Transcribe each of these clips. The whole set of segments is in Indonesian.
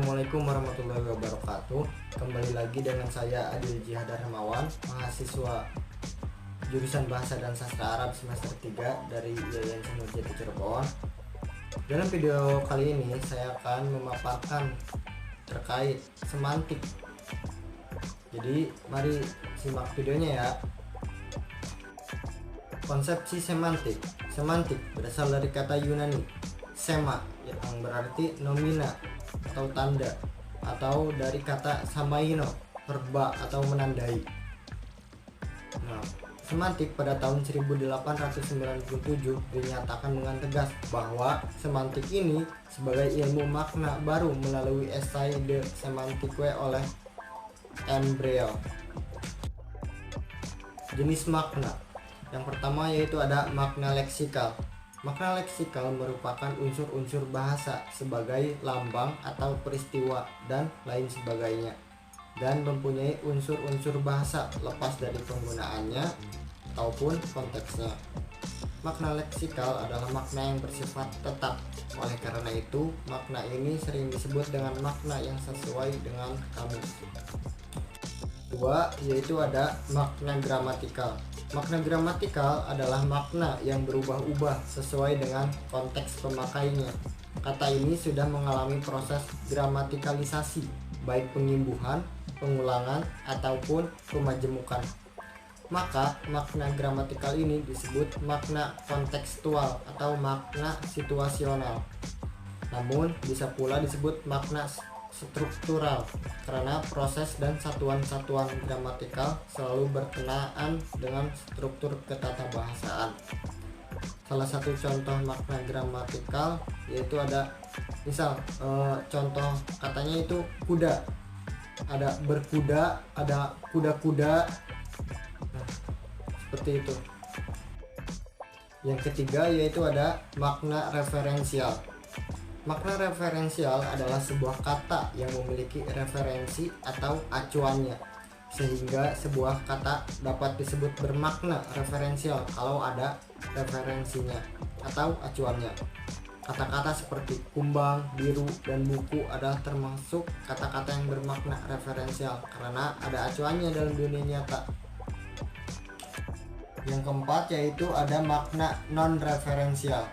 Assalamualaikum warahmatullahi wabarakatuh. Kembali lagi dengan saya Adil Jihad Darmawan, mahasiswa jurusan Bahasa dan Sastra Arab semester 3 dari Yayan Senurjati Cirebon. Dalam video kali ini saya akan memaparkan terkait semantik. Jadi mari simak videonya ya. Konsepsi semantik. Semantik berasal dari kata Yunani sema yang berarti nomina atau tanda, atau dari kata samaino, perba atau menandai. Nah, semantik pada tahun 1897 dinyatakan dengan tegas bahwa semantik ini sebagai ilmu makna baru melalui esai De Semantique oleh M. Briel. Jenis makna. Yang pertama yaitu ada makna leksikal. Makna leksikal merupakan unsur-unsur bahasa sebagai lambang atau peristiwa dan lain sebagainya, dan mempunyai unsur-unsur bahasa lepas dari penggunaannya ataupun konteksnya. Makna leksikal adalah makna yang bersifat tetap. Oleh karena itu, makna ini sering disebut dengan makna yang sesuai dengan kamus. Dua, yaitu ada makna gramatikal. Makna gramatikal adalah makna yang berubah-ubah sesuai dengan konteks pemakainya. Kata ini sudah mengalami proses gramatikalisasi, baik penyimbuhan, pengulangan, ataupun pemajemukan. Maka makna gramatikal ini disebut makna kontekstual atau makna situasional. Namun bisa pula disebut makna struktural karena proses dan satuan-satuan gramatikal selalu berkenaan dengan struktur ketatabahasaan. Salah satu contoh makna gramatikal yaitu ada contoh katanya itu kuda, ada berkuda, ada kuda-kuda. Nah, seperti itu. Yang ketiga yaitu ada makna referensial. Makna referensial adalah sebuah kata yang memiliki referensi atau acuannya, sehingga sebuah kata dapat disebut bermakna referensial kalau ada referensinya atau acuannya. Kata-kata seperti kumbang, biru, dan buku adalah termasuk kata-kata yang bermakna referensial karena ada acuannya dalam dunia nyata. Yang keempat yaitu ada makna non-referensial.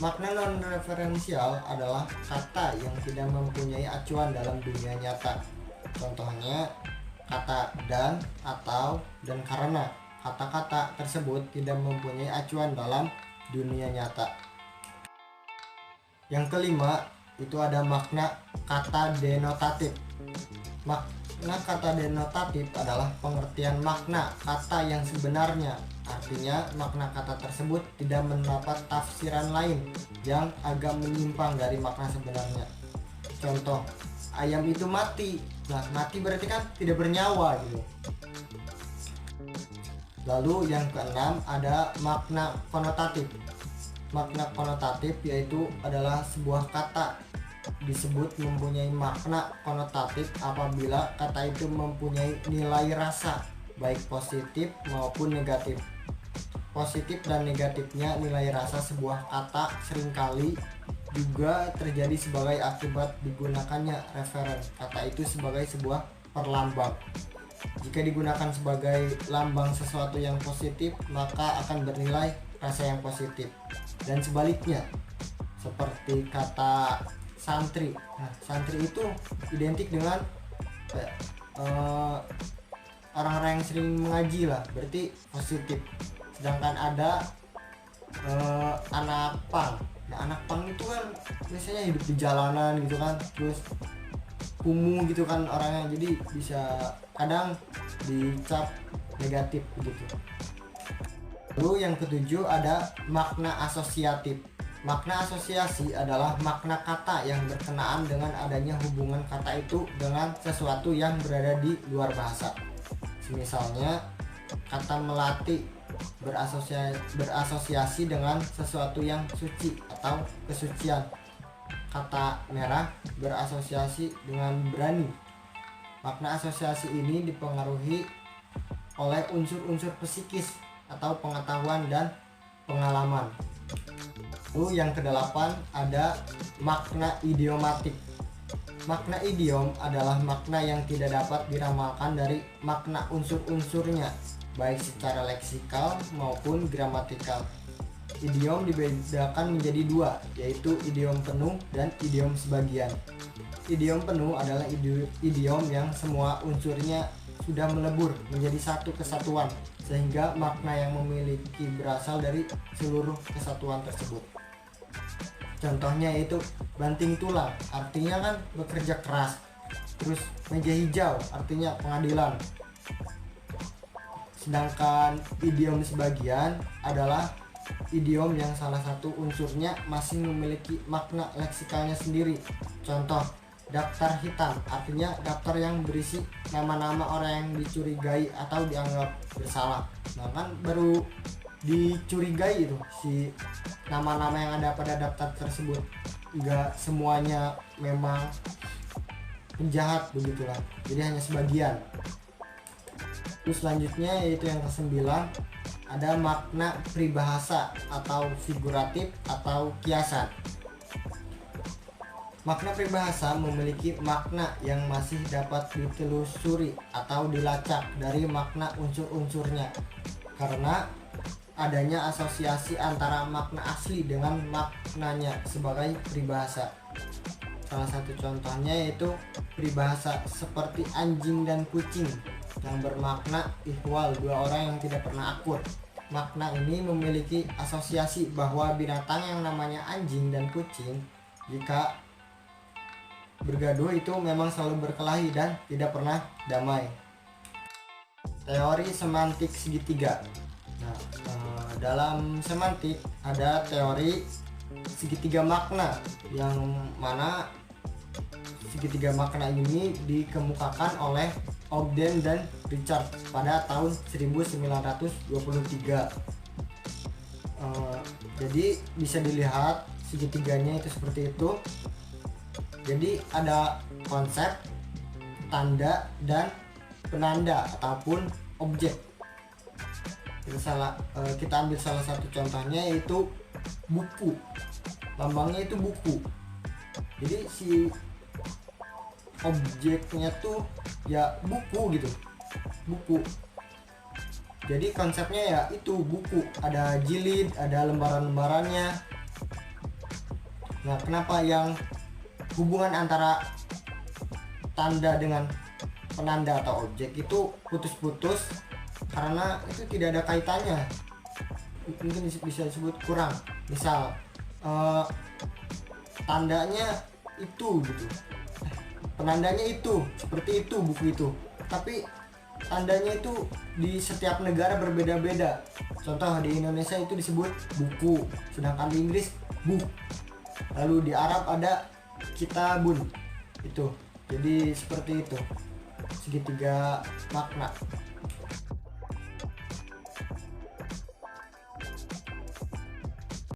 Makna non-referensial adalah kata yang tidak mempunyai acuan dalam dunia nyata. Contohnya kata dan, atau, dan karena. Kata-kata tersebut tidak mempunyai acuan dalam dunia nyata. Yang kelima itu ada makna kata denotatif. Makna kata denotatif adalah pengertian makna kata yang sebenarnya. Artinya makna kata tersebut tidak mendapat tafsiran lain yang agak menyimpang dari makna sebenarnya. Contoh, ayam itu mati. Nah, mati berarti kan tidak bernyawa gitu. Lalu yang keenam ada makna konotatif. Makna konotatif yaitu adalah sebuah kata disebut mempunyai makna konotatif apabila kata itu mempunyai nilai rasa baik positif maupun negatif. Positif dan negatifnya nilai rasa sebuah kata seringkali juga terjadi sebagai akibat digunakannya referen kata itu sebagai sebuah perlambang. Jika digunakan sebagai lambang sesuatu yang positif, maka akan bernilai rasa yang positif. Dan sebaliknya, seperti kata santri. Nah, santri itu identik dengan orang-orang yang sering mengaji lah, berarti positif. Sedangkan ada anak pang. Nah, anak pang itu kan biasanya hidup di jalanan gitu kan, terus kumuh gitu kan orangnya, jadi bisa kadang dicap negatif begitu. Lalu yang ketujuh ada makna asosiatif. Makna asosiasi adalah makna kata yang berkenaan dengan adanya hubungan kata itu dengan sesuatu yang berada di luar bahasa. Misalnya kata melati berasosiasi dengan sesuatu yang suci atau kesucian. Kata merah berasosiasi dengan berani. Makna asosiasi ini dipengaruhi oleh unsur-unsur psikis atau pengetahuan dan pengalaman. Lalu yang kedelapan ada makna idiomatik. Makna idiom adalah makna yang tidak dapat diramalkan dari makna unsur-unsurnya, baik secara leksikal maupun gramatikal. Idiom dibedakan menjadi dua, yaitu idiom penuh dan idiom sebagian. Idiom penuh adalah idiom yang semua unsurnya sudah melebur menjadi satu kesatuan, sehingga makna yang memiliki berasal dari seluruh kesatuan tersebut. Contohnya yaitu banting tulang, artinya kan bekerja keras. Terus meja hijau, artinya pengadilan. Sedangkan idiom sebagian adalah idiom yang salah satu unsurnya masih memiliki makna leksikalnya sendiri. Contoh, daftar hitam, artinya daftar yang berisi nama-nama orang yang dicurigai atau dianggap bersalah. Nah kan baru dicurigai itu si nama-nama yang ada pada daftar tersebut, enggak semuanya memang penjahat begitulah, jadi hanya sebagian. Terus selanjutnya yaitu yang kesembilan, ada makna peribahasa atau figuratif atau kiasan. Makna peribahasa memiliki makna yang masih dapat ditelusuri atau dilacak dari makna unsur-unsurnya karena adanya asosiasi antara makna asli dengan maknanya sebagai peribahasa. Salah satu contohnya yaitu peribahasa seperti anjing dan kucing yang bermakna ihwal, dua orang yang tidak pernah akur. Makna ini memiliki asosiasi bahwa binatang yang namanya anjing dan kucing jika bergaduh itu memang selalu berkelahi dan tidak pernah damai. Teori semantik segitiga. Nah, dalam semantik ada teori segitiga makna, yang mana segitiga makna ini dikemukakan oleh Ogden dan Richard pada tahun 1923. Jadi bisa dilihat segitiganya itu seperti itu. Jadi ada konsep, tanda, dan penanda ataupun objek. Kita ambil salah satu contohnya yaitu buku. Lambangnya itu buku. Jadi si objeknya tuh ya buku gitu. Buku. Jadi konsepnya ya itu buku. Ada jilid, ada lembaran-lembarannya. Nah, kenapa yang hubungan antara tanda dengan penanda atau objek itu putus-putus? Karena itu tidak ada kaitannya, mungkin bisa disebut kurang. Misal tandanya itu gitu, penandanya itu seperti itu buku itu, tapi tandanya itu di setiap negara berbeda-beda. Contoh di Indonesia itu disebut buku, sedangkan di Inggris book, lalu di Arab ada kitabun itu. Jadi seperti itu segitiga makna.